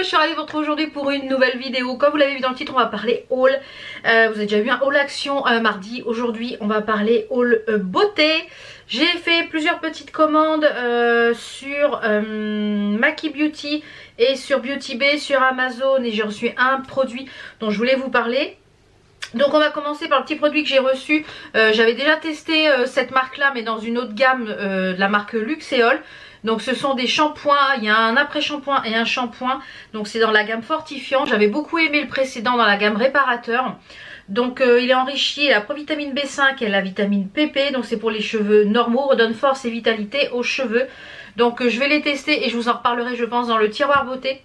je suis ravie de vous retrouver aujourd'hui pour une nouvelle vidéo. Comme vous l'avez vu dans le titre, on va parler haul. Vous avez déjà vu un haul action mardi. Aujourd'hui, on va parler haul beauté. J'ai fait plusieurs petites commandes sur Maki Beauty et sur Beauty Bay sur Amazon. Et j'ai reçu un produit dont je voulais vous parler. Donc on va commencer par le petit produit que j'ai reçu. J'avais déjà testé cette marque là mais dans une autre gamme de la marque Luxéol. Donc ce sont des shampoings, il y a un après-shampoing et un shampoing. Donc c'est dans la gamme fortifiant. J'avais beaucoup aimé le précédent dans la gamme réparateur. Donc il est enrichi à la provitamine B5 et la vitamine PP. Donc c'est pour les cheveux normaux, redonne force et vitalité aux cheveux. Donc je vais les tester et je vous en reparlerai je pense dans le tiroir beauté.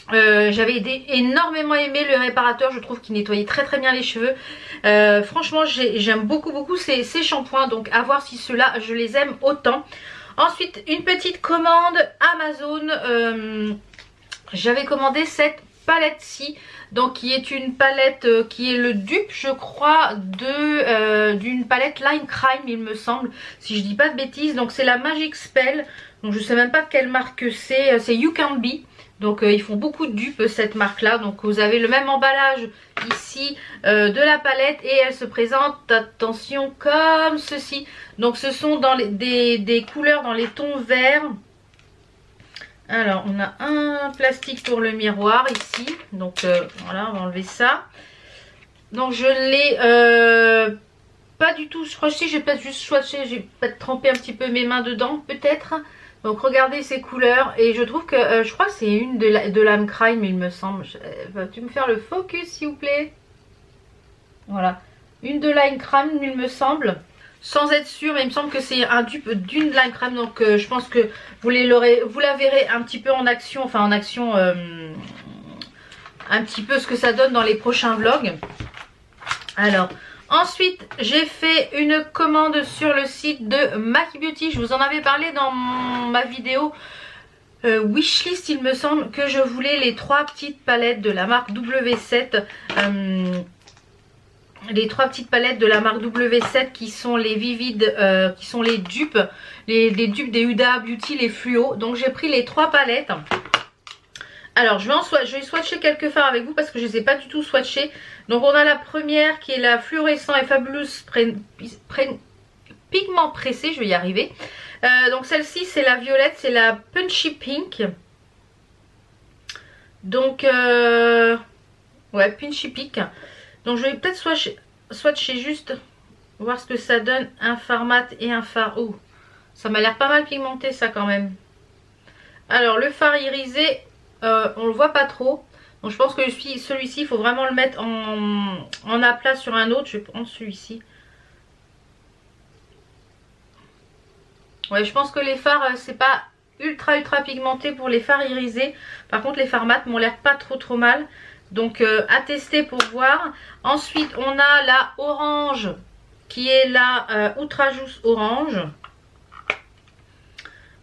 J'avais énormément aimé le réparateur, je trouve qu'il nettoyait très bien les cheveux. Franchement j'aime beaucoup ces shampoings, donc à voir si ceux-là je les aime autant. Ensuite une petite commande Amazon, j'avais commandé cette palette-ci, donc qui est une palette qui est le dupe je crois d'une palette Line Crime il me semble, si je dis pas de bêtises. Donc c'est la Magic Spell, donc je sais même pas de quelle marque c'est You Can Be. Donc ils font beaucoup de dupes cette marque là. Donc vous avez le même emballage ici de la palette et elle se présente, attention, comme ceci. Donc ce sont dans des couleurs dans les tons verts. Alors on a un plastique pour le miroir ici. Donc voilà, on va enlever ça. Donc je l'ai pas du tout swatché, j'ai peut-être juste swatché, j'ai peut-être trempé un petit peu mes mains dedans peut-être. Donc regardez ces couleurs et je trouve que je crois que c'est une de Line Crime il me semble. Vas-tu me faire le focus s'il vous plaît? Voilà, une de Line Crime il me semble. Sans être sûre mais il me semble que c'est un dupe d'une Line Crime. Donc je pense que vous la verrez un petit peu en action. Enfin en action un petit peu ce que ça donne dans les prochains vlogs. Alors ensuite, j'ai fait une commande sur le site de Maki Beauty. Je vous en avais parlé dans ma vidéo Wishlist, il me semble, que je voulais les 3 petites palettes de la marque W7. Les 3 petites palettes de la marque W7 qui sont les vivides, qui sont les dupes. Les dupes des Huda Beauty, les fluos. Donc j'ai pris les 3 palettes. Alors je vais swatcher quelques fards avec vous parce que je ne les ai pas du tout swatchés. Donc on a la première qui est la fluorescent et fabuleuse pigment pressé, je vais y arriver. Donc celle-ci c'est la violette, c'est la Punchy Pink. Donc ouais, Punchy Pink. Donc je vais peut-être swatcher juste, voir ce que ça donne, un fard mat et un fard. Oh, ça m'a l'air pas mal pigmenté ça quand même. Alors le fard irisé, on le voit pas trop. Donc je pense que celui-ci il faut vraiment le mettre en aplat sur un autre. Je vais prendre celui-ci. Ouais, je pense que les fards c'est pas ultra pigmenté pour les fards irisés. Par contre les fards mat m'ont l'air pas trop mal. Donc à tester pour voir. Ensuite on a la orange qui est la Ultra Juice orange.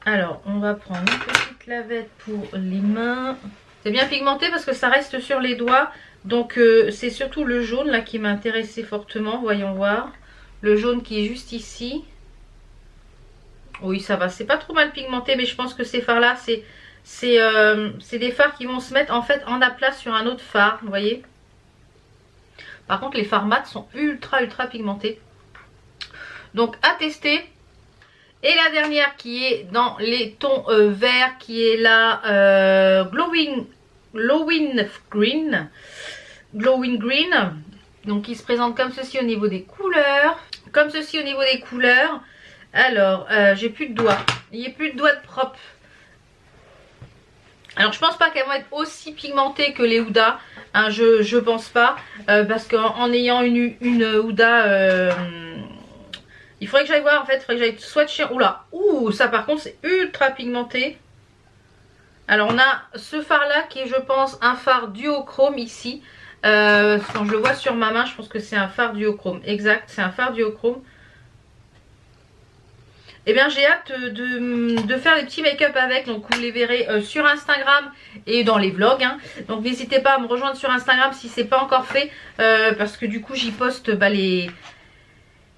Alors on va prendre une petite lavette pour les mains. C'est bien pigmenté parce que ça reste sur les doigts. Donc c'est surtout le jaune là qui m'a intéressé fortement. Voyons voir. Le jaune qui est juste ici. Oui ça va. C'est pas trop mal pigmenté. Mais je pense que ces fards là c'est des fards qui vont se mettre en fait en aplat sur un autre fard. Vous voyez. Par contre les fards mat sont ultra pigmentés. Donc à tester. Et la dernière qui est dans les tons verts, qui est la Glowing Green. Donc qui se présente comme ceci au niveau des couleurs. Alors j'ai plus de doigts. Il n'y a plus de doigts de propre. Alors je pense pas qu'elles vont être aussi pigmentées que les Huda. Hein, je pense pas. Parce qu'en ayant une Huda... il faudrait que j'aille voir en fait, il faudrait que j'aille swatcher. Oula, ouh, ça par contre c'est ultra pigmenté. Alors on a ce fard là qui est je pense un fard duochrome ici. Quand je le vois sur ma main, je pense que c'est un fard duochrome. Exact, c'est un fard duochrome. Et bien j'ai hâte de faire des petits make-up avec. Donc vous les verrez sur Instagram et dans les vlogs. Hein. Donc n'hésitez pas à me rejoindre sur Instagram si c'est pas encore fait. Parce que du coup j'y poste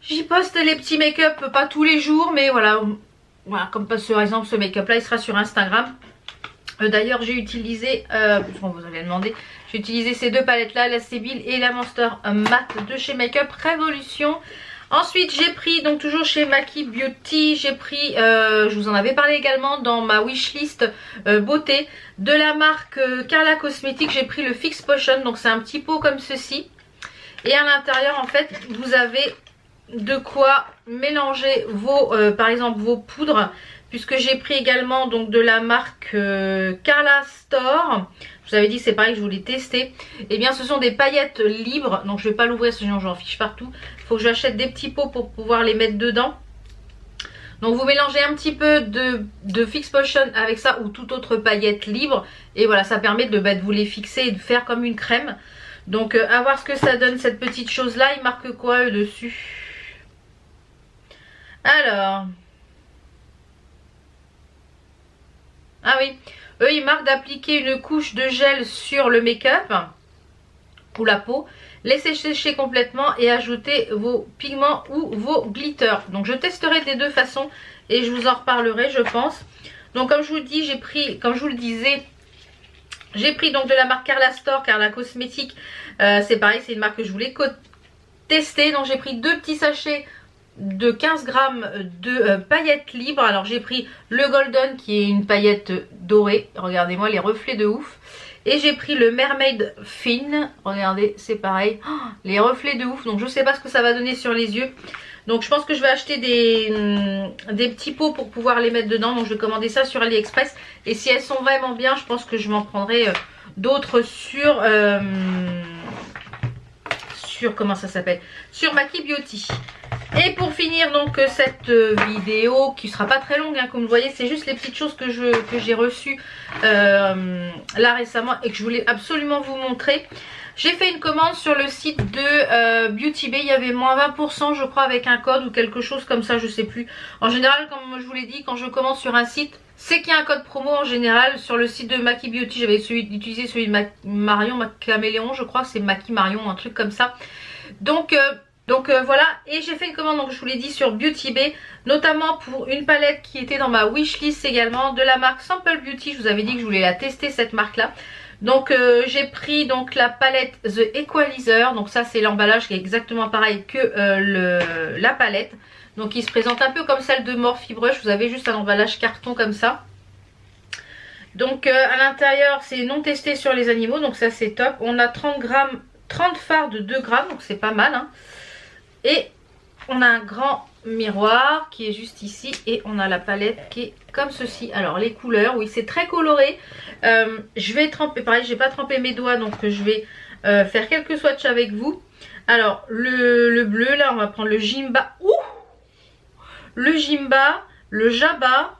J'y poste les petits make-up, pas tous les jours, mais voilà. Voilà, comme par exemple ce make-up là, il sera sur Instagram. D'ailleurs j'ai utilisé, bon, vous allez demander, j'ai utilisé ces deux palettes là, la Sébile et la Monster Matte de chez Makeup Revolution. Ensuite j'ai pris, donc toujours chez Maki Beauty, j'ai pris, je vous en avais parlé également dans ma wishlist beauté, de la marque Carla Cosmetics, j'ai pris le Fix Potion, donc c'est un petit pot comme ceci. Et à l'intérieur en fait vous avez de quoi mélanger vos, par exemple vos poudres, puisque j'ai pris également donc de la marque Carla Store. Je vous avais dit c'est pareil que je voulais tester. Et bien ce sont des paillettes libres, donc je vais pas l'ouvrir sinon j'en fiche partout. Il faut que j'achète des petits pots pour pouvoir les mettre dedans. Donc vous mélangez un petit peu de Fix Potion avec ça ou toute autre paillette libre. Et voilà, ça permet de vous les fixer et de faire comme une crème. Donc à voir ce que ça donne cette petite chose là. Il marque quoi dessus? Alors, ah oui, eux ils marquent d'appliquer une couche de gel sur le make-up ou la peau, laissez sécher complètement et ajouter vos pigments ou vos glitters. Donc je testerai des deux façons et je vous en reparlerai je pense. Donc comme je vous dis, j'ai pris, comme je vous le disais, j'ai pris donc de la marque Carla Store, Carla Cosmetics, c'est pareil, c'est une marque que je voulais tester. Donc j'ai pris deux petits sachets de 15 grammes de paillettes libres. Alors j'ai pris le Golden qui est une paillette dorée, regardez-moi les reflets de ouf. Et j'ai pris le Mermaid Fine, regardez c'est pareil, oh, les reflets de ouf. Donc je sais pas ce que ça va donner sur les yeux. Donc je pense que je vais acheter des petits pots pour pouvoir les mettre dedans. Donc je vais commander ça sur AliExpress. Et si elles sont vraiment bien, je pense que je m'en prendrai d'autres sur comment ça s'appelle, sur Maki Beauty. Et pour finir donc cette vidéo qui sera pas très longue hein, comme vous voyez, c'est juste les petites choses que j'ai reçues là récemment et que je voulais absolument vous montrer. J'ai fait une commande sur le site de Beauty Bay, il y avait moins 20% je crois avec un code ou quelque chose comme ça, je sais plus. En général comme je vous l'ai dit, quand je commande sur un site, c'est qu'il y a un code promo en général. Sur le site de Maki Beauty, j'avais utilisé celui de Marion, Caméléon je crois, c'est Maki Marion, un truc comme ça. Donc voilà, et j'ai fait une commande, donc je vous l'ai dit, sur Beauty Bay, notamment pour une palette qui était dans ma wishlist également, de la marque Sample Beauty. Je vous avais dit que je voulais la tester cette marque là. Donc j'ai pris donc la palette The Equalizer, donc ça c'est l'emballage qui est exactement pareil que la palette. Donc il se présente un peu comme celle de Morphe Brush, vous avez juste un emballage carton comme ça. Donc à l'intérieur c'est non testé sur les animaux, donc ça c'est top. On a 30 grammes, 30 fards de 2 grammes, donc c'est pas mal hein. Et on a un grand miroir qui est juste ici et on a la palette qui est comme ceci. Alors les couleurs, oui c'est très coloré. Je vais tremper, pareil j'ai pas trempé mes doigts donc je vais faire quelques swatchs avec vous. Alors le bleu là on va prendre le Jimba, le Jimba, le Jabba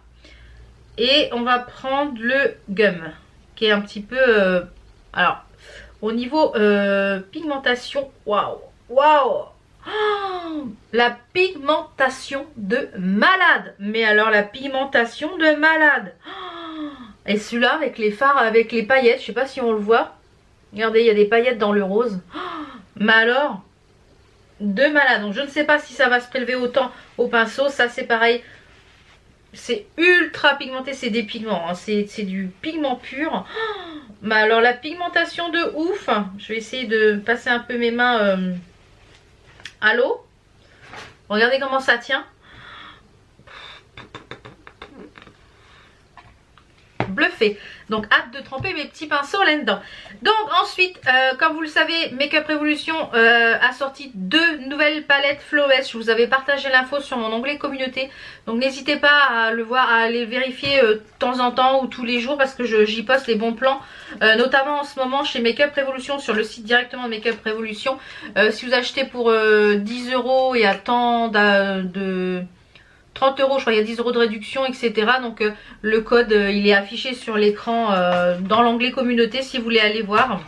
et on va prendre le Gum qui est un petit peu alors au niveau pigmentation, waouh waouh. Oh, la pigmentation de malade. Mais alors la pigmentation de malade. Oh, et celui-là avec les fards, avec les paillettes, je sais pas si on le voit. Regardez, il y a des paillettes dans le rose. Oh, mais alors, de malade. Donc je ne sais pas si ça va se prélever autant au pinceau. Ça c'est pareil. C'est ultra pigmenté, c'est des pigments. Hein. C'est du pigment pur. Oh, mais alors la pigmentation de ouf. Je vais essayer de passer un peu mes mains... à l'eau. Regardez comment ça tient. Bluffé. Donc hâte de tremper mes petits pinceaux là-dedans. Donc ensuite, comme vous le savez, Makeup Revolution a sorti 2 nouvelles palettes Flawless. Je vous avais partagé l'info sur mon onglet communauté. Donc n'hésitez pas à le voir, à aller vérifier de temps en temps ou tous les jours parce que j'y poste les bons plans. Notamment en ce moment chez Makeup Revolution, sur le site directement de Makeup Revolution. Si vous achetez pour 10 € et à tant de 30 €, je crois, il y a 10 € de réduction, etc. Donc le code il est affiché sur l'écran dans l'onglet communauté si vous voulez aller voir.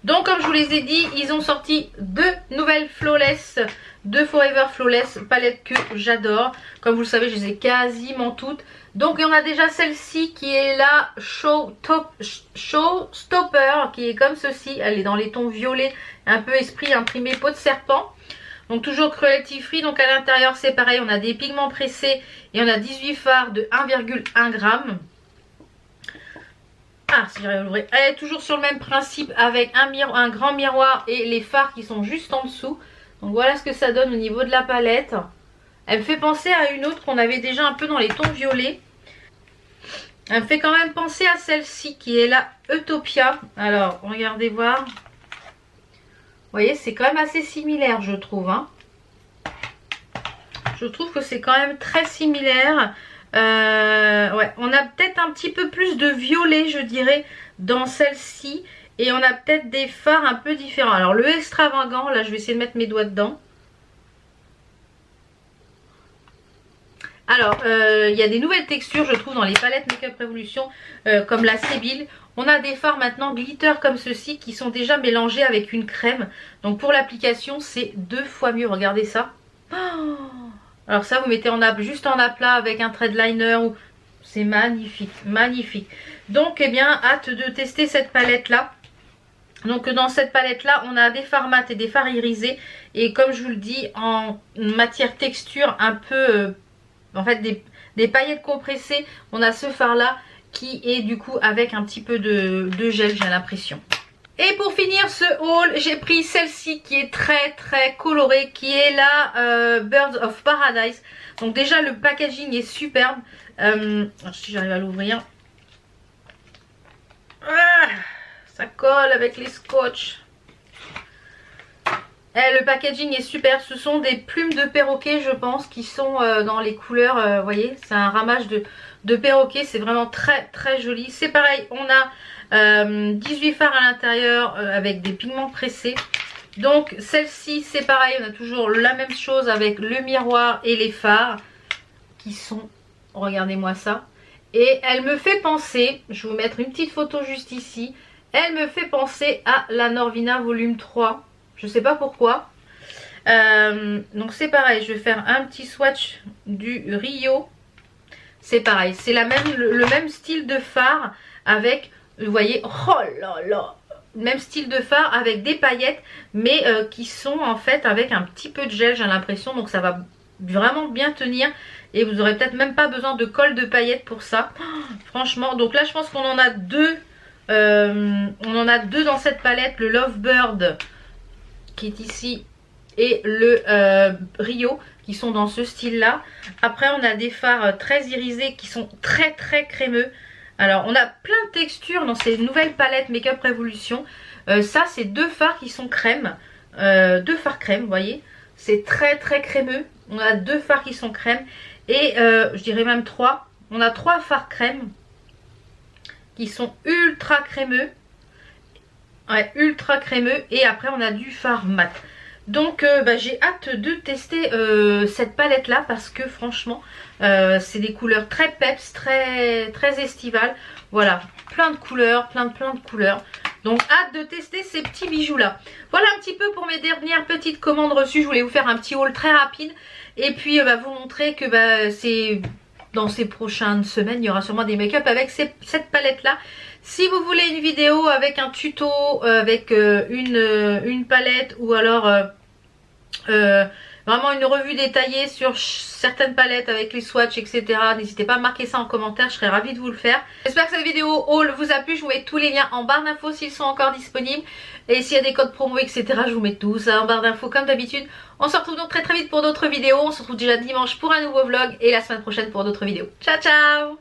Donc comme je vous les ai dit, ils ont sorti 2 nouvelles Flawless de Forever Flawless, palette que j'adore. Comme vous le savez, je les ai quasiment toutes. Donc il y en a déjà celle-ci qui est la Show Stopper, qui est comme ceci. Elle est dans les tons violets, un peu esprit imprimé peau de serpent. Donc toujours cruelty free, donc à l'intérieur c'est pareil, on a des pigments pressés et on a 18 fards de 1,1 g. Ah, si j'arrive à l'ouvrir. Elle est toujours sur le même principe avec un grand miroir et les fards qui sont juste en dessous. Donc voilà ce que ça donne au niveau de la palette. Elle me fait penser à une autre qu'on avait déjà un peu dans les tons violets. Elle me fait quand même penser à celle-ci qui est la Utopia. Alors, regardez voir. Vous voyez, c'est quand même assez similaire, je trouve. Hein. Je trouve que c'est quand même très similaire. Ouais, on a peut-être un petit peu plus de violet, je dirais, dans celle-ci. Et on a peut-être des fards un peu différents. Alors, le extravagant, là, je vais essayer de mettre mes doigts dedans. Alors, il y a des nouvelles textures, je trouve, dans les palettes Make Up Revolution, comme la Sébile. On a des fards maintenant glitter comme ceci qui sont déjà mélangés avec une crème. Donc, pour l'application, c'est 2 fois mieux. Regardez ça. Oh, alors ça, vous mettez juste en aplat avec un trait de liner. C'est magnifique, magnifique. Donc, eh bien, hâte de tester cette palette-là. Donc, dans cette palette-là, on a des fards mat et des fards irisés. Et comme je vous le dis, en matière texture, un peu... en fait des paillettes compressées, on a ce fard là qui est du coup avec un petit peu de gel, j'ai l'impression. Et pour finir ce haul, j'ai pris celle-ci qui est très très colorée, qui est la Birds of Paradise. Donc déjà le packaging est superbe. Si j'arrive à l'ouvrir. Ah, ça colle avec les scotch. Le packaging est super, ce sont des plumes de perroquet je pense qui sont dans les couleurs, vous voyez, c'est un ramage de perroquet, c'est vraiment très très joli. C'est pareil, on a 18 fards à l'intérieur avec des pigments pressés. Donc celle-ci c'est pareil, on a toujours la même chose avec le miroir et les fards qui sont, regardez-moi ça. Et elle me fait penser, je vais vous mettre une petite photo juste ici, elle me fait penser à la Norvina volume 3. Je sais pas pourquoi. Donc c'est pareil, je vais faire un petit swatch du Rio. C'est pareil, c'est le même style de fard avec, vous voyez, oh là là, même style de fard avec des paillettes, mais qui sont en fait avec un petit peu de gel, j'ai l'impression. Donc ça va vraiment bien tenir. Et vous aurez peut-être même pas besoin de colle de paillettes pour ça. Oh, franchement, donc là je pense qu'on en a deux. On en a deux dans cette palette, le Lovebird qui est ici et le Rio qui sont dans ce style là. Après on a des fards très irisés qui sont très très crémeux. Alors on a plein de textures dans ces nouvelles palettes Make Up Revolution. Ça c'est 2 fards qui sont crème, 2 fards crème, vous voyez, c'est très très crémeux. On a 2 fards qui sont crème et je dirais même 3. On a 3 fards crème qui sont ultra crémeux. Ouais, ultra crémeux. Et après on a du fard mat. Donc j'ai hâte de tester cette palette là parce que franchement c'est des couleurs très peps, très, très estivales. Voilà, plein de couleurs, plein de couleurs. Donc hâte de tester ces petits bijoux là. Voilà un petit peu pour mes dernières petites commandes reçues. Je voulais vous faire un petit haul très rapide. Et puis vous montrer que c'est dans ces prochaines semaines il y aura sûrement des make-up avec cette palette là. Si vous voulez une vidéo avec un tuto, avec une palette ou alors vraiment une revue détaillée sur certaines palettes avec les swatchs etc. N'hésitez pas à marquer ça en commentaire, je serais ravie de vous le faire. J'espère que cette vidéo haul vous a plu, je vous mets tous les liens en barre d'infos s'ils sont encore disponibles. Et s'il y a des codes promo etc. je vous mets tout ça en barre d'infos comme d'habitude. On se retrouve donc très très vite pour d'autres vidéos, on se retrouve déjà dimanche pour un nouveau vlog et la semaine prochaine pour d'autres vidéos. Ciao ciao.